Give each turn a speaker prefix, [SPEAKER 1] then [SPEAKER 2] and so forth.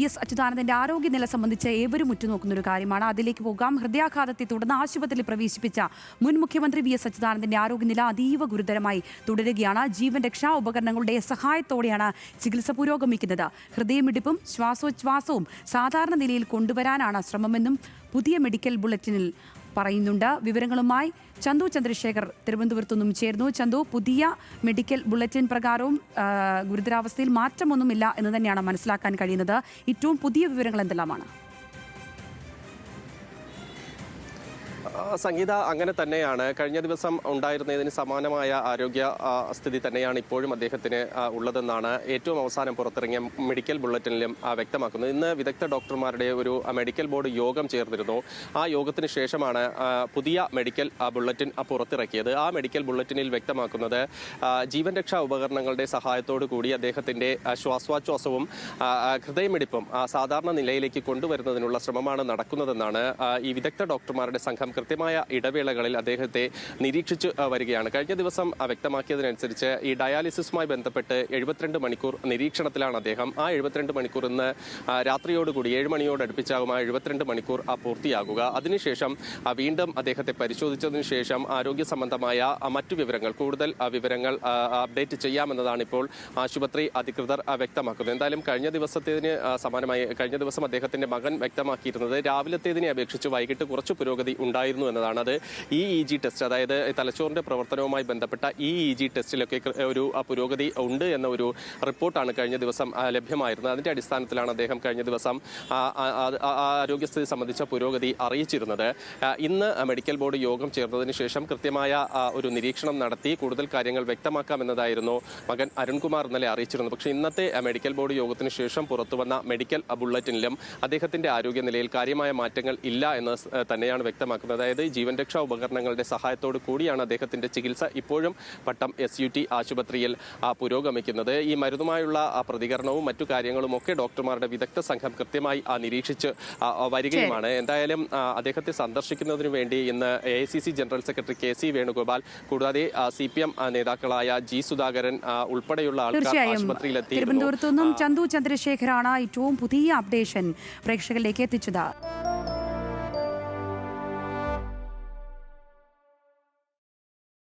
[SPEAKER 1] S അച്യുതാനന്ദന്റെ ആരോഗ്യനില സംബന്ധിച്ച് ഏവരും ഉറ്റുനോക്കുന്ന ഒരു കാര്യമാണ്. അതിലേക്ക് പോകാം. ഹൃദയാഘാതത്തെ തുടർന്ന് ആശുപത്രിയിൽ പ്രവേശിപ്പിച്ച മുൻ മുഖ്യമന്ത്രി VS അച്യുതാനന്ദന്റെ ആരോഗ്യനില അതീവ ഗുരുതരമായി തുടരുകയാണ്. ജീവൻ രക്ഷാ ഉപകരണങ്ങളുടെ സഹായത്തോടെയാണ് ചികിത്സ പുരോഗമിക്കുന്നത്. ഹൃദയമിടിപ്പും ശ്വാസോച്ഛ്വാസവും സാധാരണ നിലയിൽ കൊണ്ടുവരാനാണ് ശ്രമമെന്നും പുതിയ മെഡിക്കൽ ബുള്ളറ്റിനിൽ പറയുന്നുണ്ട്. വിവരങ്ങളുമായി ചന്തു ചന്ദ്രശേഖർ തിരുവനന്തപുരത്തു നിന്നും ചേർന്നു. ചന്തു, പുതിയ മെഡിക്കൽ ബുള്ളറ്റിൻ പ്രകാരവും ഗുരുതരാവസ്ഥയിൽ മാറ്റമൊന്നുമില്ല എന്ന് തന്നെയാണ് മനസ്സിലാക്കാൻ കഴിയുന്നത്. ഏറ്റവും പുതിയ വിവരങ്ങൾ എന്തെല്ലാമാണ്?
[SPEAKER 2] സംഗീത, അങ്ങനെ തന്നെയാണ്. കഴിഞ്ഞ ദിവസം ഉണ്ടായിരുന്നതിന് സമാനമായ ആരോഗ്യ സ്ഥിതി തന്നെയാണ് ഇപ്പോഴും അദ്ദേഹത്തിന് ഉള്ളതെന്നാണ് ഏറ്റവും അവസാനം പുറത്തിറങ്ങിയ മെഡിക്കൽ ബുള്ളറ്റിനിലും വ്യക്തമാക്കുന്നത്. ഇന്ന് വിദഗ്ധ ഡോക്ടർമാരുടെ ഒരു മെഡിക്കൽ ബോർഡ് യോഗം ചേർന്നിരുന്നു. ആ യോഗത്തിന് ശേഷമാണ് പുതിയ മെഡിക്കൽ ബുള്ളറ്റിൻ പുറത്തിറക്കിയത്. ആ മെഡിക്കൽ ബുള്ളറ്റിനിൽ വ്യക്തമാക്കുന്നത് ജീവൻ രക്ഷാ ഉപകരണങ്ങളുടെ സഹായത്തോടു കൂടി അദ്ദേഹത്തിൻ്റെ ശ്വാസോച്ഛ്വാസവും ഹൃദയമിടിപ്പും സാധാരണ നിലയിലേക്ക് കൊണ്ടുവരുന്നതിനുള്ള ശ്രമമാണ് നടക്കുന്നതെന്നാണ് ഈ വിദഗ്ധ ഡോക്ടർമാരുടെ സംഘം കൃത്യമായ ഇടവേളകളിൽ അദ്ദേഹത്തെ നിരീക്ഷിച്ചു വരികയാണ്. കഴിഞ്ഞ ദിവസം വ്യക്തമാക്കിയതിനനുസരിച്ച് ഈ ഡയാലിസിസുമായി ബന്ധപ്പെട്ട് 72 മണിക്കൂർ നിരീക്ഷണത്തിലാണ് അദ്ദേഹം. ആ 72 മണിക്കൂർ ഇന്ന് രാത്രിയോടുകൂടി 7 മണിയോട് അടുപ്പിച്ചാകും ആ 72 മണിക്കൂർ പൂർത്തിയാകുക. അതിനുശേഷം വീണ്ടും അദ്ദേഹത്തെ പരിശോധിച്ചതിനു ശേഷം ആരോഗ്യ സംബന്ധമായ മറ്റു വിവരങ്ങൾ, കൂടുതൽ വിവരങ്ങൾ അപ്ഡേറ്റ് ചെയ്യാമെന്നതാണ് ഇപ്പോൾ ആശുപത്രി അധികൃതർ വ്യക്തമാക്കുന്നത്. എന്തായാലും കഴിഞ്ഞ ദിവസത്തേതിന് സമാനമായി കഴിഞ്ഞ ദിവസം അദ്ദേഹത്തിന്റെ മകൻ വ്യക്തമാക്കിയിരുന്നത് രാവിലത്തേതിനെ അപേക്ഷിച്ച് വൈകിട്ട് കുറച്ച് പുരോഗതി ഉണ്ടായിരുന്നു എന്നതാണ്. അത് EEG ടെസ്റ്റ്, അതായത് തലച്ചോറിന്റെ പ്രവർത്തനവുമായി ബന്ധപ്പെട്ട EEG ടെസ്റ്റിലൊക്കെ ഒരു പുരോഗതി ഉണ്ട് എന്ന ഒരു റിപ്പോർട്ടാണ് കഴിഞ്ഞ ദിവസം ലഭ്യമായിരുന്നത്. അതിന്റെ അടിസ്ഥാനത്തിലാണ് അദ്ദേഹം കഴിഞ്ഞ ദിവസം ആരോഗ്യസ്ഥിതി സംബന്ധിച്ച പുരോഗതി അറിയിച്ചിരുന്നത്. ഇന്ന് മെഡിക്കൽ ബോർഡ് യോഗം ചേർന്നതിന് ശേഷം കൃത്യമായ ഒരു നിരീക്ഷണം നടത്തി കൂടുതൽ കാര്യങ്ങൾ വ്യക്തമാക്കാമെന്നതായിരുന്നു മകൻ അരുൺകുമാർ ഇന്നലെ അറിയിച്ചിരുന്നത്. പക്ഷേ ഇന്നത്തെ മെഡിക്കൽ ബോർഡ് യോഗത്തിന് ശേഷം പുറത്തുവന്ന മെഡിക്കൽ ബുള്ളറ്റിനിലും അദ്ദേഹത്തിന്റെ ആരോഗ്യനിലയിൽ കാര്യമായ മാറ്റങ്ങൾ ഇല്ല എന്ന് തന്നെയാണ് വ്യക്തമാക്കുന്നത്. അതായത് ജീവൻ രക്ഷാ ഉപകരണങ്ങളുടെ സഹായത്തോടു കൂടിയാണ് അദ്ദേഹത്തിന്റെ ചികിത്സ ഇപ്പോഴും പട്ടം SUT ആശുപത്രിയിൽ പുരോഗമിക്കുന്നത്. ഈ മരുന്നുമായുള്ള പ്രതികരണവും മറ്റു കാര്യങ്ങളും ഒക്കെ ഡോക്ടർമാരുടെ വിദഗ്ധ സംഘം കൃത്യമായി നിരീക്ഷിച്ച് വരികയുമാണ്. എന്തായാലും അദ്ദേഹത്തെ സന്ദർശിക്കുന്നതിനു വേണ്ടി ഇന്ന് AICC general secretary KC Venugopal, കൂടാതെ CPM നേതാക്കളായ G സുധാകരൻ ഉൾപ്പെടെയുള്ള ആൾക്കാർ ആശുപത്രിയിലെത്തി.
[SPEAKER 1] തിരുവനന്തപുരത്തു നിന്നും ചന്തു ചന്ദ്രശേഖരാണ് ഏറ്റവും പുതിയ അപ്ഡേഷൻ പ്രേക്ഷകരിലേക്ക് എത്തിച്ചത്.